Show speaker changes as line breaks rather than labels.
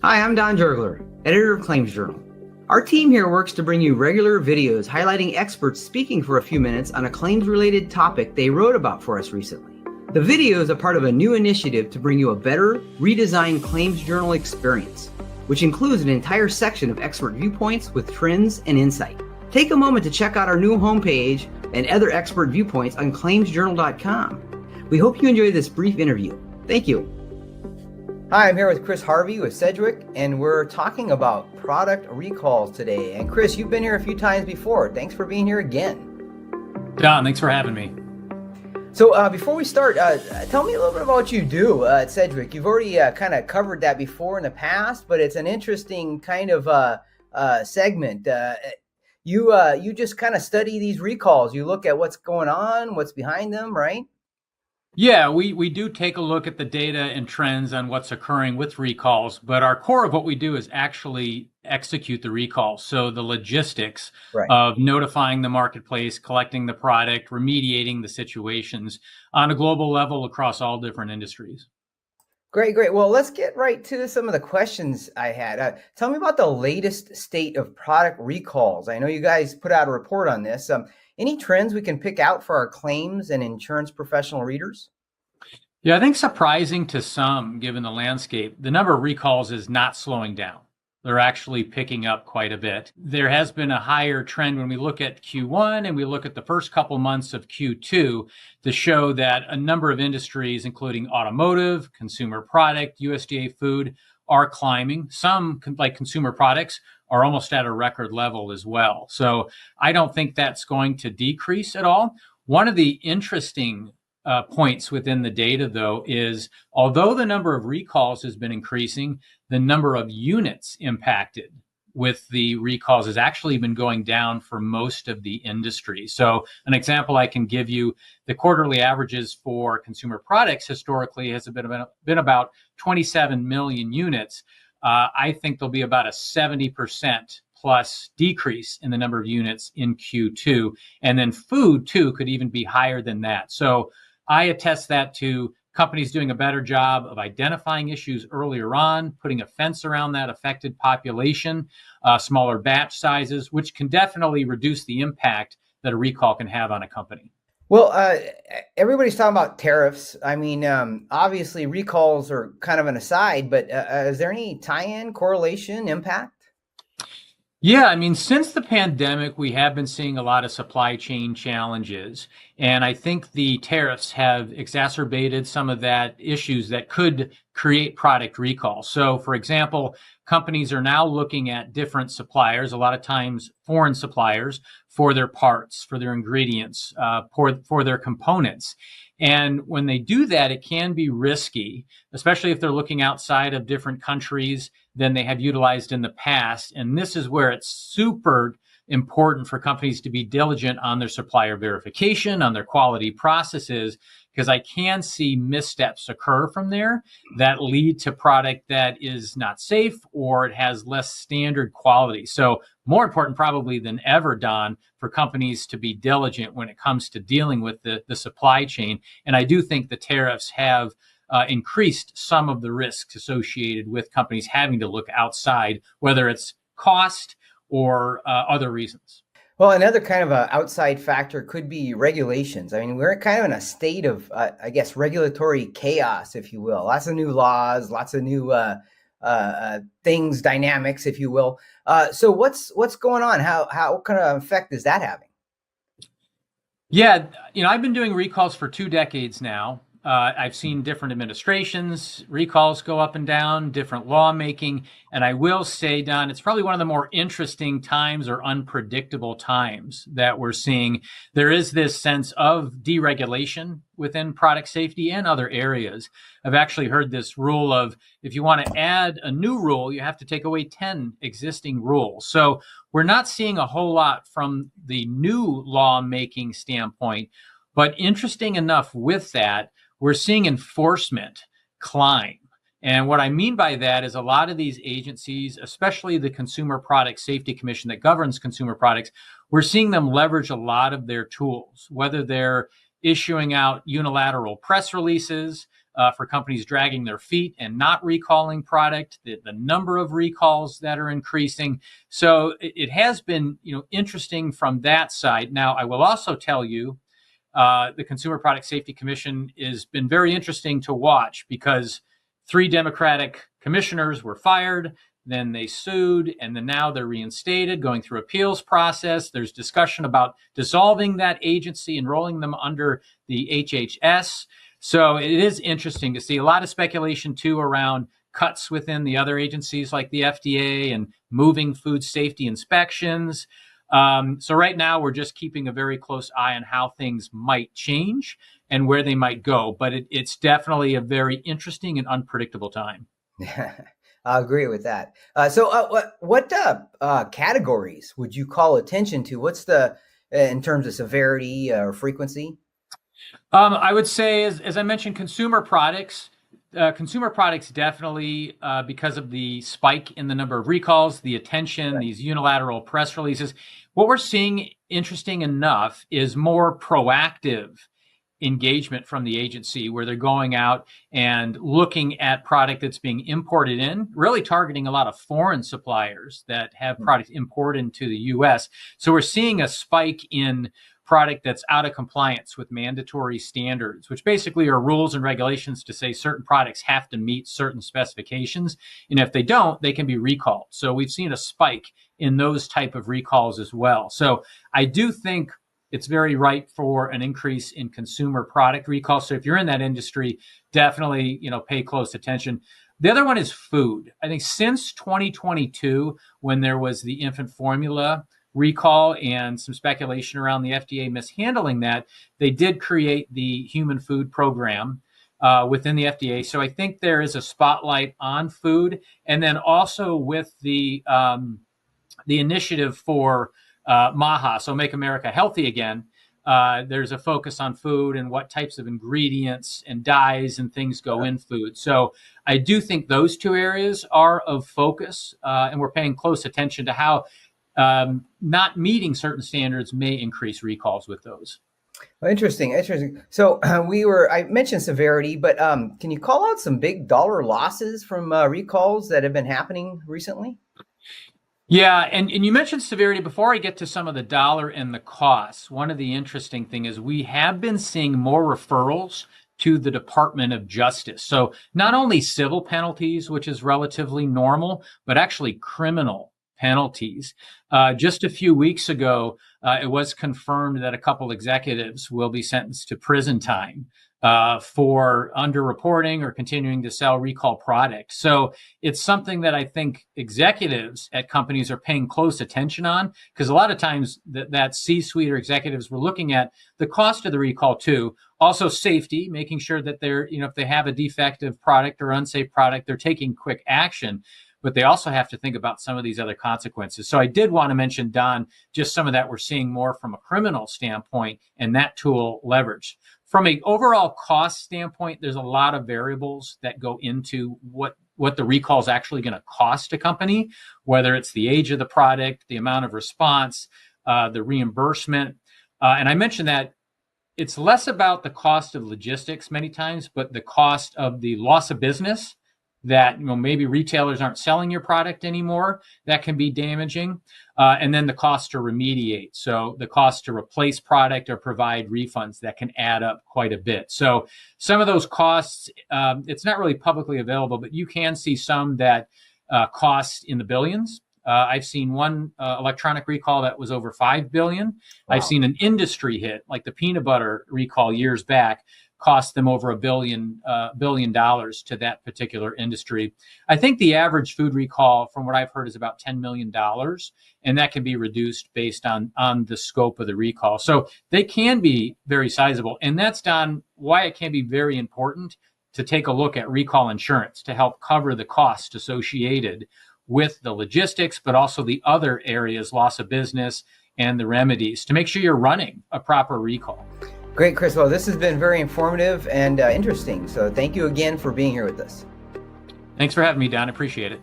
Hi, I'm Don Jurgler, editor of Claims Journal. Our team here works to bring you regular videos highlighting experts speaking for a few minutes on a claims-related topic they wrote about for us recently. The videos are part of a new initiative to bring you a better, redesigned Claims Journal experience, which includes an entire section of expert viewpoints with trends and insight. Take a moment to check out our new homepage and other expert viewpoints on claimsjournal.com. We hope you enjoy this brief interview. Thank you. Hi, I'm here with Chris Harvey with Sedgwick, and we're talking about product recalls today. And Chris, you've been here a few times before. Thanks for being here again.
Don, thanks for having me.
So before we start, tell me a little bit about what you do at Sedgwick. You've already kind of covered that before in the past, but it's an interesting kind of segment. You just kind of study these recalls. You look at what's going on, what's behind them, right?
Yeah, we do take a look at the data and trends on what's occurring with recalls, but our core of what we do is actually execute the recall. So the logistics of notifying the marketplace, collecting the product, remediating the situations on a global level across all different industries.
Great. Well, let's get right to some of the questions I had. Tell me about the latest state of product recalls. I know you guys put out a report on this. Any trends we can pick out for our claims and insurance professional readers?
Yeah, I think surprising to some, given the landscape, the number of recalls is not slowing down. They're actually picking up quite a bit. There has been a higher trend when we look at Q1 and we look at the first couple months of Q2 to show that a number of industries, including automotive, consumer product, USDA food, are climbing. Some, like consumer products, are almost at a record level as well. So I don't think that's going to decrease at all. One of the interesting points within the data, though, is although the number of recalls has been increasing, the number of units impacted with the recalls has actually been going down for most of the industry. So an example I can give you, the quarterly averages for consumer products historically has been about 27 million units. I think there'll be about a 70% plus decrease in the number of units in Q2. And then food, too, could even be higher than that. So I attest that to companies doing a better job of identifying issues earlier on, putting a fence around that affected population, smaller batch sizes, which can definitely reduce the impact that a recall can have on a company.
Well, everybody's talking about tariffs. I mean, obviously recalls are kind of an aside, but is there any tie-in, correlation, impact?
Yeah, I mean, since the pandemic, we have been seeing a lot of supply chain challenges. And I think the tariffs have exacerbated some of that issues that could create product recalls. So, for example, companies are now looking at different suppliers, a lot of times foreign suppliers, for their parts, for their ingredients, for their components. And when they do that, it can be risky, especially if they're looking outside of different countries than they have utilized in the past. And this is where it's super important for companies to be diligent on their supplier verification, on their quality processes, because I can see missteps occur from there that lead to product that is not safe or it has less standard quality. So more important probably than ever, Don, for companies to be diligent when it comes to dealing with the supply chain. And I do think the tariffs have increased some of the risks associated with companies having to look outside, whether it's cost or other reasons.
Well, another kind of an outside factor could be regulations. I mean, we're kind of in a state of, I guess, regulatory chaos, if you will. Lots of new laws, lots of new things, dynamics, if you will. So what's going on? How kind of effect is that having?
Yeah, I've been doing recalls for 2 decades now. I've seen different administrations, recalls go up and down, different lawmaking. And I will say, Don, it's probably one of the more interesting times or unpredictable times that we're seeing. There is this sense of deregulation within product safety and other areas. I've actually heard this rule of if you want to add a new rule, you have to take away 10 existing rules. So we're not seeing a whole lot from the new lawmaking standpoint. But interesting enough with that, we're seeing enforcement climb. And what I mean by that is a lot of these agencies, especially the Consumer Product Safety Commission that governs consumer products, we're seeing them leverage a lot of their tools, whether they're issuing out unilateral press releases, for companies dragging their feet and not recalling product, the number of recalls that are increasing. So it has been, interesting from that side. Now, I will also tell you, the Consumer Product Safety Commission has been very interesting to watch because 3 Democratic commissioners were fired, then they sued, and then now they're reinstated, going through appeals process. There's discussion about dissolving that agency and rolling them under the HHS. So it is interesting to see a lot of speculation, too, around cuts within the other agencies like the FDA and moving food safety inspections. So right now, we're just keeping a very close eye on how things might change and where they might go. But it's definitely a very interesting and unpredictable time.
I agree with that. What categories would you call attention to? What's in terms of severity or frequency?
I would say, as I mentioned, consumer products. Consumer products definitely, because of the spike in the number of recalls, the attention, right, these unilateral press releases. What we're seeing, interesting enough, is more proactive engagement from the agency where they're going out and looking at product that's being imported in, really targeting a lot of foreign suppliers that have product imported into the U.S. So we're seeing a spike in product that's out of compliance with mandatory standards, which basically are rules and regulations to say certain products have to meet certain specifications. And if they don't, they can be recalled. So we've seen a spike in those type of recalls as well. So I do think it's very ripe for an increase in consumer product recalls. So if you're in that industry, definitely, pay close attention. The other one is food. I think since 2022, when there was the infant formula recall and some speculation around the FDA mishandling that, they did create the human food program within the FDA. So I think there is a spotlight on food. And then also with the initiative for MAHA, so Make America Healthy Again, there's a focus on food and what types of ingredients and dyes and things go in food. So I do think those 2 areas are of focus, and we're paying close attention to how not meeting certain standards may increase recalls with those.
Well, interesting. So I mentioned severity, but can you call out some big dollar losses from recalls that have been happening recently?
Yeah, and you mentioned severity. Before I get to some of the dollar and the costs, one of the interesting things is we have been seeing more referrals to the Department of Justice. So not only civil penalties, which is relatively normal, but actually criminal penalties. Just a few weeks ago, it was confirmed that a couple executives will be sentenced to prison time for underreporting or continuing to sell recall product. So it's something that I think executives at companies are paying close attention on, because a lot of times that C-suite or executives were looking at the cost of the recall too. Also safety, making sure that they're, if they have a defective product or unsafe product, they're taking quick action. But they also have to think about some of these other consequences. So I did want to mention, Don, just some of that we're seeing more from a criminal standpoint and that tool leveraged. From an overall cost standpoint, there's a lot of variables that go into what the recall is actually going to cost a company, whether it's the age of the product, the amount of response, the reimbursement. And I mentioned that it's less about the cost of logistics many times, but the cost of the loss of business, that maybe retailers aren't selling your product anymore. That can be damaging. And then the cost to remediate. So the cost to replace product or provide refunds, that can add up quite a bit. So some of those costs, it's not really publicly available, but you can see some that cost in the billions. I've seen one electronic recall that was over $5 billion. Wow. I've seen an industry hit, like the peanut butter recall years back, cost them over $1 billion to that particular industry. I think the average food recall, from what I've heard, is about $10 million, and that can be reduced based on the scope of the recall. So they can be very sizable, and that's, Don, why it can be very important to take a look at recall insurance to help cover the cost associated with the logistics, but also the other areas, loss of business, and the remedies, to make sure you're running a proper recall.
Great, Chris. Well, this has been very informative and interesting. So thank you again for being here with us.
Thanks for having me, Don. Appreciate it.